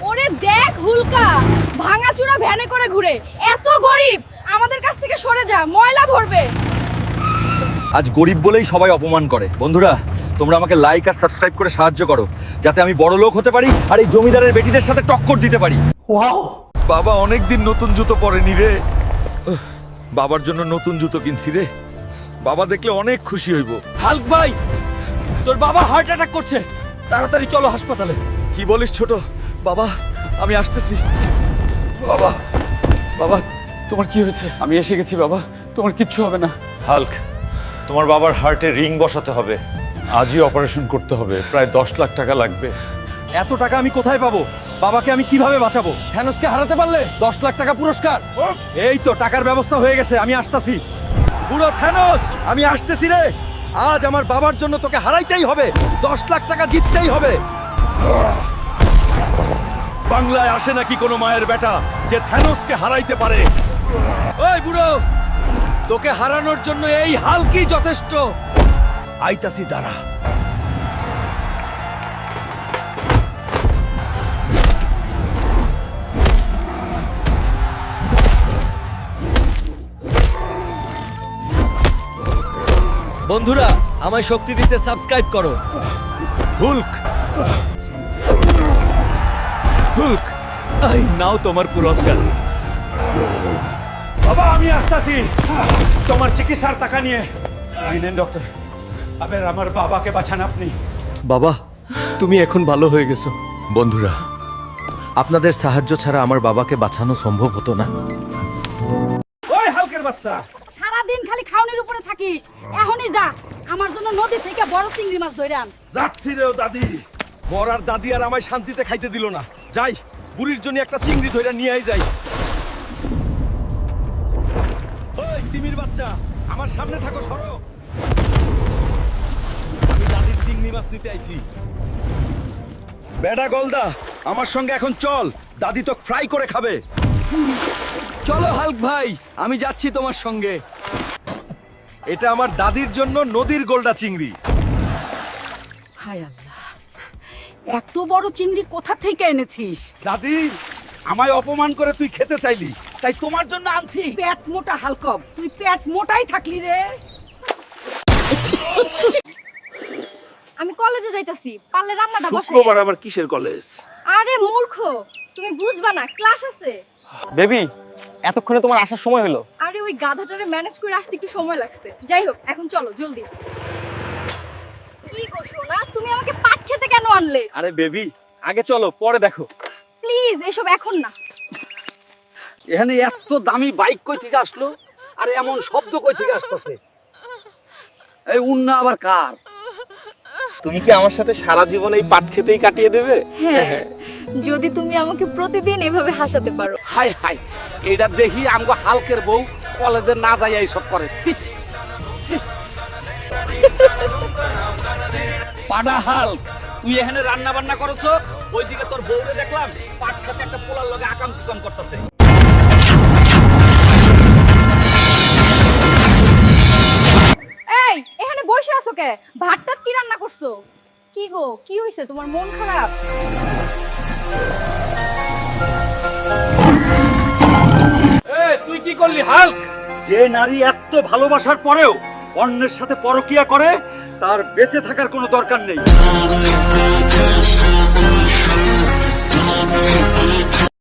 ওরে দেখ হুলকা, ভাঙাচুরা ভ্যানে করে ঘুরে, এত গরিব, আমাদের কাছ থেকে সরে যা, ময়লা ভরবে। আজ গরিব বলেই সবাই অপমান করে। বন্ধুরা, তোমরা আমাকে লাইক আর সাবস্ক্রাইব করে সাহায্য করো, যাতে আমি বড় লোক হতে পারি আর এই জমিদারের বেটিদের সাথে টক্কর দিতে পারি। ওয়াও, বাবা অনেকদিন নতুন জুতো পরেনি রে। বাবার জন্য নতুন জুতো কিনছি রে। বাবা দেখলে অনেক খুশি হইব। হাল্ক ভাই, তোর বাবা হার্ট অ্যাটাক করছে, তাড়াতাড়ি চলো হাসপাতালে। কি বলিস ছোট? বাবা, আমি আসতেছি। বাবা, বাবা তোমার কি হয়েছে? আমি এসে গেছি বাবা, তোমার কিচ্ছু হবে না। হাল্ক, তোমার বাবার হার্টে রিং বসাতে হবে, আজই অপারেশন করতে হবে, প্রায় 10 লাখ টাকা লাগবে। এত টাকা আমি কোথায় পাবো? বাবাকে আমি কিভাবে বাঁচাবো? থ্যানোসকে হারাতে পারলে 10 লাখ টাকা পুরস্কার। এই তো টাকার ব্যবস্থা হয়ে গেছে, আমি আসতেছি। বুড়ো থ্যানোস, আমি আসতেছি রে। আজ আমার বাবার জন্য তোকে হারাইতেই হবে, 10 লাখ টাকা জিততেই হবে। বাংলায় আসে নাকি কোনো মায়ের বেটা যে থ্যানোসকে হারাইতে পারে? ওই বুড়ো, তোকে হারানোর জন্য এই হাল্কই যথেষ্ট। আইতাছি, দাঁড়া। বন্ধুরা, আমায় শক্তি দিতে সাবস্ক্রাইব করো। হুল্ক, হুল্ক, এই নাও তোমার পুরস্কার। বাবা, আমি আসতেছি তোমার চিকিৎসার টাকা নিয়ে। এই নেন ডক্টর, আবার আমার বাবাকে বাঁচান আপনি। বাবা, তুমি এখন ভালো হয়ে গেছো। বন্ধুরা, আপনাদের সাহায্য ছাড়া আমার বাবাকে বাঁচানো সম্ভব হতো না। ওই হাল্কের বাচ্চা, সারাদিন খালি খাওনির উপরে থাকিস, এখনই যা, আমার জন্য নদী থেকে বড় চিংড়ি মাছ ধরে আন। যাচ্ছি রে দাদি। মরার দাদি আর আমায় শান্তিতে খাইতে দিল না। যাই, বুড়ির জন্য একটা চিংড়ি ধরে নিয়ে যাই। ওই তিমির বাচ্চা, আমার সামনে থাকো, সরো। আমি দাদির চিংড়ি মাছ নিতে আইছি। বেডা গলদা, আমার সঙ্গে এখন চল, দাদি তো ফ্রাই করে খাবে। চলো হাল্ক ভাই, আমি যাচ্ছি তোমার সঙ্গে। এটা আমার দাদির জন্য নদীর গোলদা চিংড়ি। হায় আল্লাহ, এত বড় চিংড়ি কোথা থেকে এনেছিস? দাদি, আমায় অপমান করে তুই খেতে চাইলি, তাই তোমার জন্য আনছি। পেট মোটা হালকব, তুই পেট মোটাই থাকলি রে। আমি কলেজে যাইতাছি, পারলে রান্নাটা বসাই। শুক্রবার আবার কিসের কলেজ? আরে মূর্খ, তুমি বুঝবা না, ক্লাস আছে। বেবি, এতক্ষণে তোমার আসার সময় হলো। আরে ওই গাধাটারে ম্যানেজ করে আসতে একটু সময় লাগছে। যাই হোক, এখন চলো জলদি। কি গো সোনা, তুমি আমাকে পাট খেতে কেন আনলে? আরে বেবি, আগে চলো, পরে দেখো। প্লিজ, এসব এখন না। এখানে এত দামি বাইক কই থেকে আসলো, আর এমন শব্দ কই থেকে আসতেছে? এই উন্না আবার কার? তুমি কি আমার সাথে সারা জীবন এই পাট খেতেই কাটিয়ে দেবে? হ্যাঁ, যদি তুমি আমাকে প্রতিদিন এভাবে হাসাতে পারো। হাই হাই, এটা দেখি আমগো হালকের বউ কলেজে না যাই এইসব করে। ছি, ছি। পাডা হাল্ক, তুই এখানে রান্না বান্না করছো, ওইদিকে তোর বউরে দেখলাম পাট খেতে একটা পোলার লগে আকাম কুকাম করতেছে। এই, এখানে বসে আছো কে? ভাতটা কি রান্না করছো? কি গো, কি হইছে, তোমার মন খারাপ? এই, তুই কি করলি হাল্ক? যে নারী এত ভালোবাসার পরেও অন্যের সাথে পরকিয়া করে, তার বেঁচে থাকার কোনো দরকার নেই।